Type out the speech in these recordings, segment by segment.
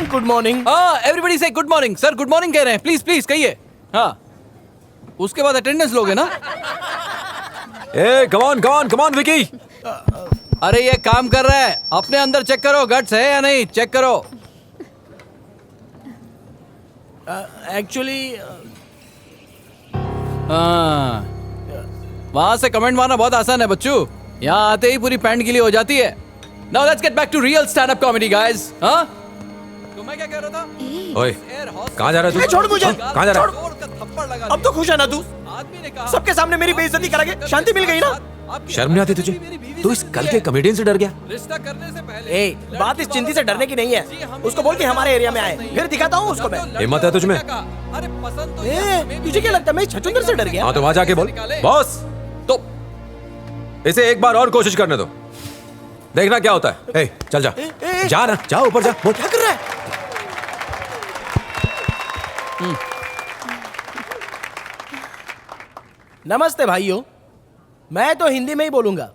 Good morning. Everybody से good morning. Sir good morning कह रहे हैं, प्लीज प्लीज कहिए। हाँ, उसके बाद अटेंडेंस लोगे ना? Come on Vicky. अरे ये काम कर रहा है, अपने अंदर चेक करो गट्स है या नहीं, चेक करो। एक्चुअली हाँ, वहां से कमेंट मारना बहुत आसान है बच्चू, यहाँ आते ही पूरी पैंट गीली हो जाती है। Now let's get back to real stand up comedy guys. हाँ, तो मैं क्या कह रहा था? ओए, कहाँ जा रहा है तू? छोड़ मुझे। कहाँ जा रहा है? थप्पड़ लगा। अब तो खुश है ना तू? आदमी ने कहा सबके सामने मेरी बेइज्जती करा के शांति मिल गई ना? शर्म नहीं आती तुझे? तू इस कल के कॉमेडियन से डर गया? रिश्ता करने से पहले ए, बात इस चिंती से डरने की नहीं है। उसको बोल के हमारे एरिया में आए, फिर दिखाता हूँ उसको मैं। हिम्मत है तुझमें? अरे पसंद तो ए, तुझे क्या लगता है मैं छछूंदर से डर गया? हाँ तो वहां जाके बोल, बॉस तो इसे एक बार और कोशिश करने दो, देखना क्या होता है। ए, चल जा, जा ना, जा ऊपर जा। बोल। क्या कर रहा है? नमस्ते भाइयों, मैं तो हिंदी में ही बोलूंगा।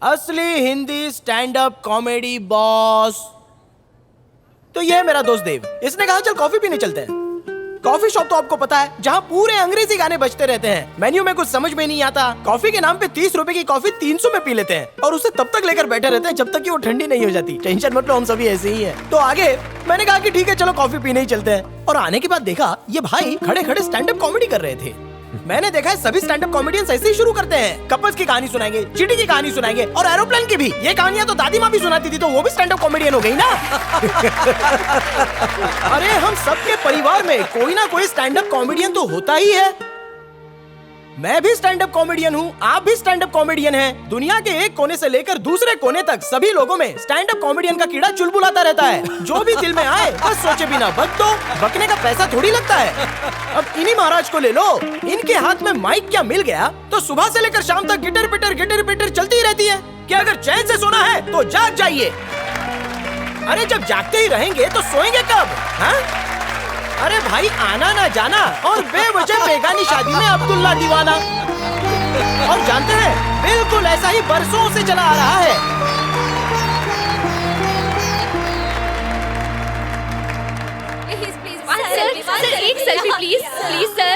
असली Hindi stand up comedy boss. तो ये है मेरा दोस्त देव। इसने कहा चल कॉफी पीने चलते हैं। कॉफी शॉप तो आपको पता है, जहाँ पूरे अंग्रेजी गाने बजते रहते हैं। मेन्यू में कुछ समझ में नहीं आता। कॉफी के नाम पे 30 रुपए की कॉफी 300 में पी लेते हैं और उसे तब तक लेकर बैठे रहते हैं जब तक कि वो ठंडी नहीं हो जाती। टेंशन मत लो, हम सभी ऐसे ही हैं। तो आगे मैंने कहा कि ठीक है चलो कॉफी पीने ही चलते हैं। और आने के बाद देखा ये भाई खड़े खड़े स्टैंड अप कॉमेडी कर रहे थे। मैंने देखा है सभी स्टैंड अप कॉमेडियंस ऐसे ही शुरू करते हैं। कपल्स की कहानी सुनाएंगे, चींटी की कहानी सुनाएंगे और एरोप्लेन की भी। ये कहानियां तो दादी माँ भी सुनाती थी, तो वो भी स्टैंड अप कॉमेडियन हो गई ना। अरे हम सबके परिवार में कोई ना कोई स्टैंड अप कॉमेडियन तो होता ही है। मैं भी स्टैंड अप कॉमेडियन हूँ, आप भी स्टैंड अप कॉमेडियन हैं। दुनिया के एक कोने से लेकर दूसरे कोने तक सभी लोगों में स्टैंड अप कॉमेडियन का कीड़ा चुलबुलाता रहता है। जो भी दिल में आए बस सोचे बिना बक दो, बकने का पैसा थोड़ी लगता है। अब इन्हीं महाराज को ले लो, इनके हाथ में माइक क्या मिल गया तो सुबह से लेकर शाम तक गिटर पिटर चलती ही रहती है कि अगर चैन से सोना है तो जाग जाइए। अरे जब जागते ही रहेंगे तो सोएंगे कब? हाँ? अरे भाई आना ना जाना और बेवजह बेगानी शादी में अब्दुल्ला दीवाना। और जानते हैं बिल्कुल ऐसा ही बरसों से चला आ रहा है। सर एक selfie please sir.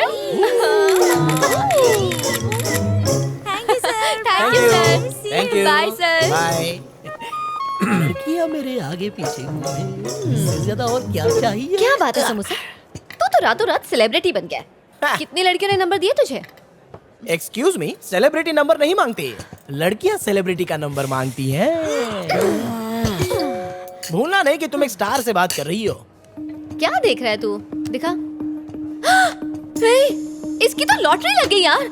Thank you sir. Bye sir. Bye. लड़कियां मेरे आगे पीछे इससे ज्यादा और क्या चाहिए? क्या बात है समोसा, तू तो रातों रात सेलिब्रिटी बन गया। कितनी लड़कियों ने नंबर दिए तुझे? एक्सक्यूज मी, सेलिब्रिटी नंबर नहीं मांगती, लड़कियां सेलिब्रिटी का नंबर मांगती हैं। भूलना नहीं कि तुम एक स्टार से बात कर रही हो। क्या देख रहा है तू? दिखा। हे, इसकी तो लॉटरी लग गई यार।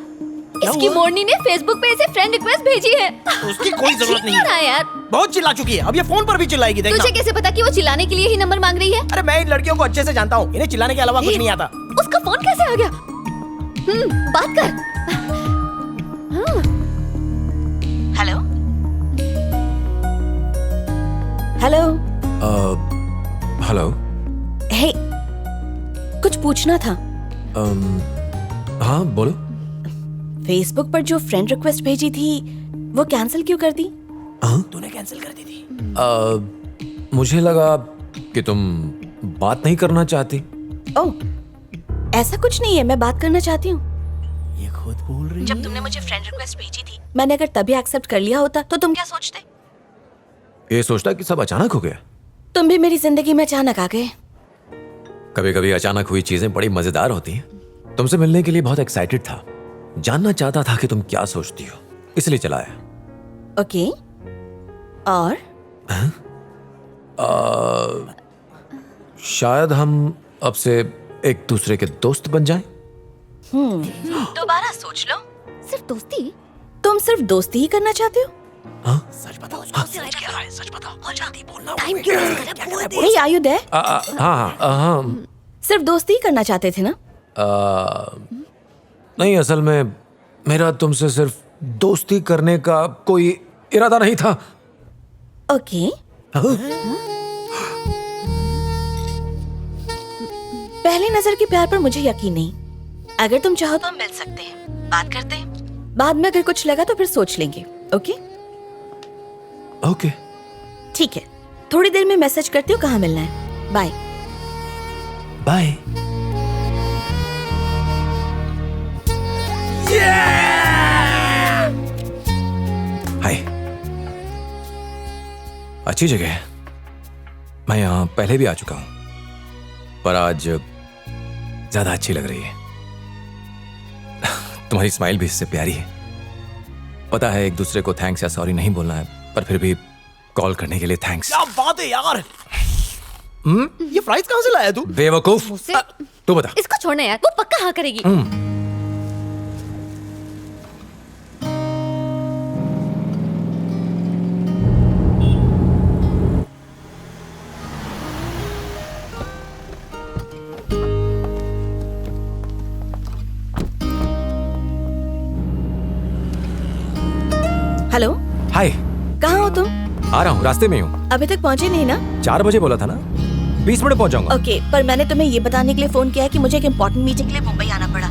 इसकी हुआ? मोरनी ने फेसबुक पे इसे फ्रेंड रिक्वेस्ट भेजी है। उसकी कोई जरूरत नहीं है यार। बहुत चिल्ला चुकी है, अब ये फोन पर भी चिल्लाएगी, देखना। तुझे कैसे पता कि वो चिल्लाने के लिए ही नंबर मांग रही है? अरे मैं इन लड़कियों को अच्छे से जानता हूँ, इन्हें चिल्लाने के अलावा कुछ नहीं आता। उसका फोन कैसे आ गया? बात कर। Hello hello hello. हे, कुछ पूछना था। हाँ बोलो। फेसबुक पर जो फ्रेंड रिक्वेस्ट भेजी थी वो कैंसिल क्यों कर दी? तूने कैंसिल कर दी थी? मुझे लगा कि तुम बात नहीं करना चाहती। ओह, ऐसा कुछ नहीं है, मैं बात करना चाहती हूँ। ये खुद बोल रही है। जब तुमने मुझे फ्रेंड रिक्वेस्ट भेजी थी, मैंने अगर तभी एक्सेप्ट कर लिया होता तो तुम क्या सोचते? ये सोचता कि सब अचानक हो गया। तुम भी मेरी जिंदगी में अचानक आ गए। कभी कभी अचानक हुई चीजें बड़ी मजेदार होती हैं। तुमसे मिलने के लिए बहुत एक्साइटेड था, जानना चाहता था कि तुम क्या सोचती हो, इसलिए चला आया। ओके, और? शायद हम अब से एक दूसरे के दोस्त बन जाएं। दोबारा सोच लो। सिर्फ दोस्ती? तुम सिर्फ दोस्ती ही करना चाहते हो? सच बताओ, सच बताओ। बहुत जल्दी बोलना। टाइम क्यों Hey, are you there? हाँ। सिर्फ दोस्ती ही करना चाहते थे ना? नहीं, असल में मेरा तुमसे सिर्फ दोस्ती करने का कोई इरादा नहीं था। ओके। पहली नजर के प्यार पर मुझे यकीन नहीं। अगर तुम चाहो तो हम मिल सकते हैं, बात करते हैं। बाद में अगर कुछ लगा तो फिर सोच लेंगे। ओके? ओके। ठीक है, थोड़ी देर में मैसेज करती हूँ कहाँ मिलना है। बाय। बाय। हाय। अच्छी जगह है, मैं यहां पहले भी आ चुका हूं, पर आज ज्यादा अच्छी लग रही है। तुम्हारी स्माइल भी इससे प्यारी है। पता है एक दूसरे को थैंक्स या सॉरी नहीं बोलना है, पर फिर भी कॉल करने के लिए थैंक्स। क्या बात है यार। ये फ्राइज कहां से लाया तू? बेवकूफ। मुझसे तू बता। इसको छोड़ना यार, वो पक्का हाँ करेगी। हेलो, हाय। कहाँ हो तुम? आ रहा हूँ, रास्ते में हूँ। अभी तक पहुँचे नहीं ना? 4 बजे बोला था ना, 20 मिनट पहुंच जाऊंगा। ओके, पर मैंने तुम्हें ये बताने के लिए फोन किया है कि मुझे एक इम्पोर्टेंट मीटिंग के लिए मुंबई आना पड़ा।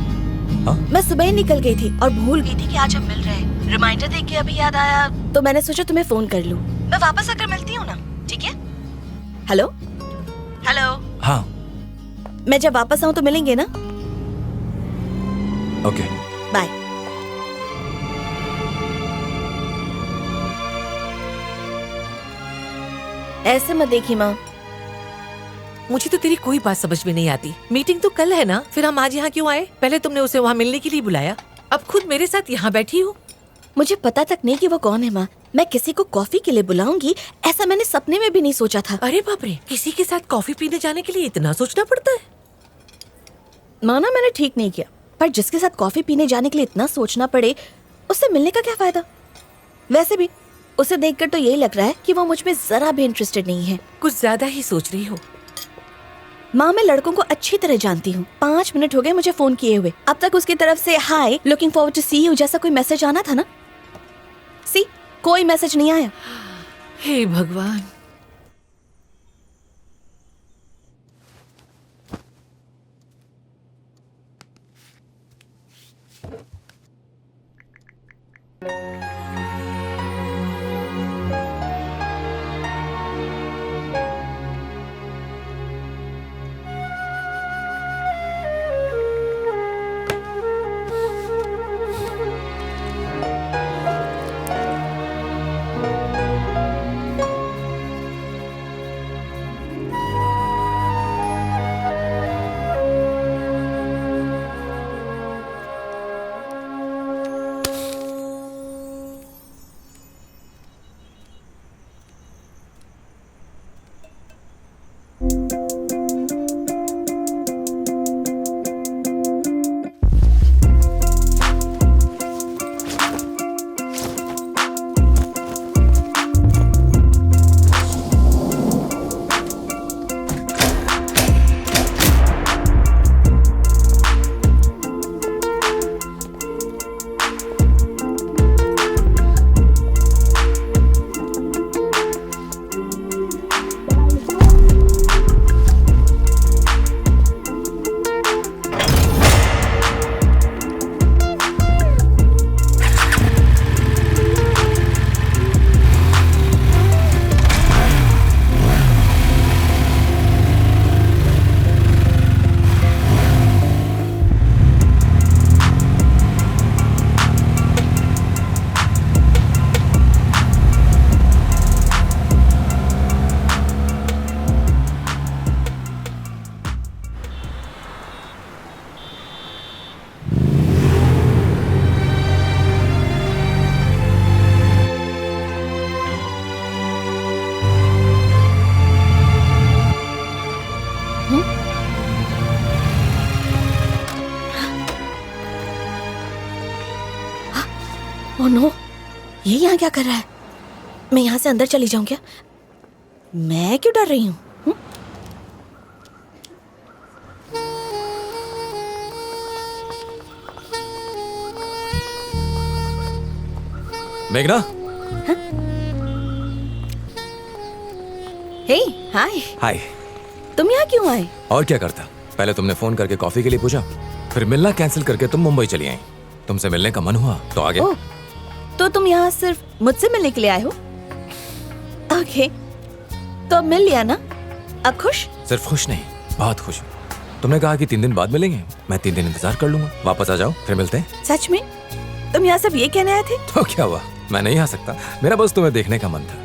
हाँ? मैं सुबह ही निकल गई थी और भूल गई थी कि आज हम मिल रहे हैं। रिमाइंडर देख के अभी याद आया, तो मैंने सोचा तुम्हें फोन कर लूं। मैं वापस आकर मिलती हूँ ना, ठीक है? Hello hello. हाँ। मैं जब वापस आऊँ तो मिलेंगे ना? ओके। बाय। ऐसे मत देखी माँ। मुझे तो तेरी कोई बात समझ में नहीं आती। मीटिंग तो कल है ना, फिर हम आज यहाँ क्यों आए? पहले तुमने उसे वहाँ मिलने के लिए बुलाया, अब खुद मेरे साथ यहाँ बैठी हो। मुझे पता तक नहीं कि वो कौन है माँ। मैं किसी को कॉफी के लिए बुलाऊंगी, ऐसा मैंने सपने में भी नहीं सोचा था। अरे बाप रे, किसी के साथ कॉफी पीने जाने के लिए इतना सोचना पड़ता है? माना मैंने ठीक नहीं किया, पर जिसके साथ कॉफी पीने जाने के लिए इतना सोचना पड़े, उससे मिलने का क्या फायदा? वैसे भी उसे देखकर तो यही लग रहा है कि वो मुझ में जरा भी इंटरेस्टेड नहीं है। कुछ ज्यादा ही सोच रही हो। माँ, मैं लड़कों को अच्छी तरह जानती हूँ। 5 मिनट हो गए मुझे फोन किए हुए। अब तक उसकी तरफ से hi, looking forward to see you जैसा कोई मैसेज आना था ना? सी, कोई मैसेज नहीं आया। हे भगवान। ओह नो, ये यहाँ क्या कर रहा है? मैं यहाँ से अंदर चली जाऊँ क्या? मैं क्यों डर रही हूँ? मेघना। हे, हाय। हाय। तुम यहाँ क्यों आए? और क्या करता? पहले तुमने फोन करके कॉफी के लिए पूछा, फिर मिलना कैंसिल करके तुम मुंबई चली आई। तुमसे मिलने का मन हुआ तो आ गए। ओह, तो तुम यहाँ सिर्फ मुझसे मिलने के लिए आए हो? ओके, तो अब मिल लिया ना? अब खुश? सिर्फ खुश नहीं, बहुत खुश हूँ। तुमने कहा कि 3 दिन बाद मिलेंगे, मैं 3 दिन इंतजार कर लूंगा। वापस आ जाओ, फिर मिलते हैं। सच में? तुम यहाँ सब ये कहने आए थे? तो क्या हुआ, मैं नहीं आ सकता? मेरा बस तुम्हें देखने का मन था।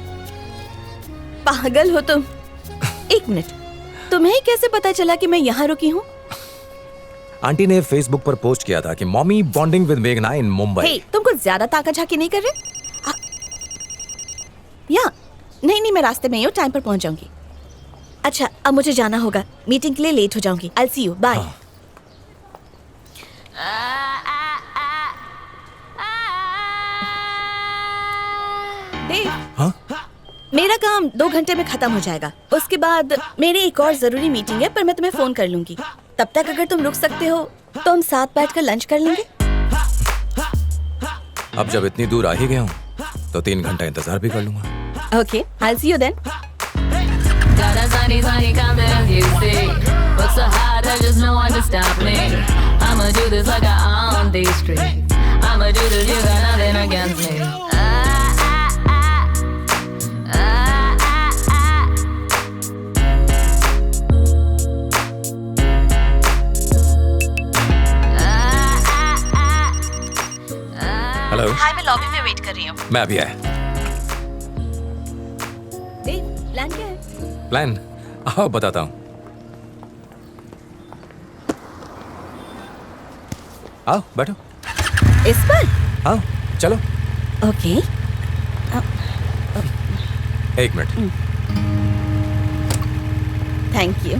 पागल हो तुम। एक मिनट, तुम्हें कैसे पता चला कि मैं यहाँ रुकी हूँ? आंटी ने फेसबुक पर पोस्ट किया था कि मॉमी बॉन्डिंग विद मेघना इन मुंबई। हे, तुम कुछ ज्यादा ताका झाकी नहीं कर रहे? यहाँ नहीं, मैं रास्ते में ही हूँ, टाइम पर पहुंच जाऊंगी। अच्छा, अब मुझे जाना होगा, मीटिंग के लिए लेट हो जाऊंगी। I'll see you, bye. देव, हाँ? मेरा काम 2 घंटे में खत्म हो जाएगा। उसके बाद मेरी एक और जरूरी मीटिंग है, पर मैं तुम्हें फोन कर लूंगी। तब तक अगर तुम रुक सकते हो तो हम साथ बैठकर लंच कर लेंगे। अब जब इतनी दूर आ ही गया हूँ तो 3 घंटा इंतजार भी कर लूंगा। Okay, I'll see you then. Got a sunny, sunny confidence, you see. Work so hard, I just know when to stop me. I'ma do this like I own these streets. I'ma do this, you got nothing against me. Hello, hi, मैं lobby में wait कर रही हूँ। मैं अभी आया। देव, plan क्या है? प्लान आओ बताता हूँ। आओ बैठो। इस पर? हाँ चलो। ओके। 1 मिनट। Thank you.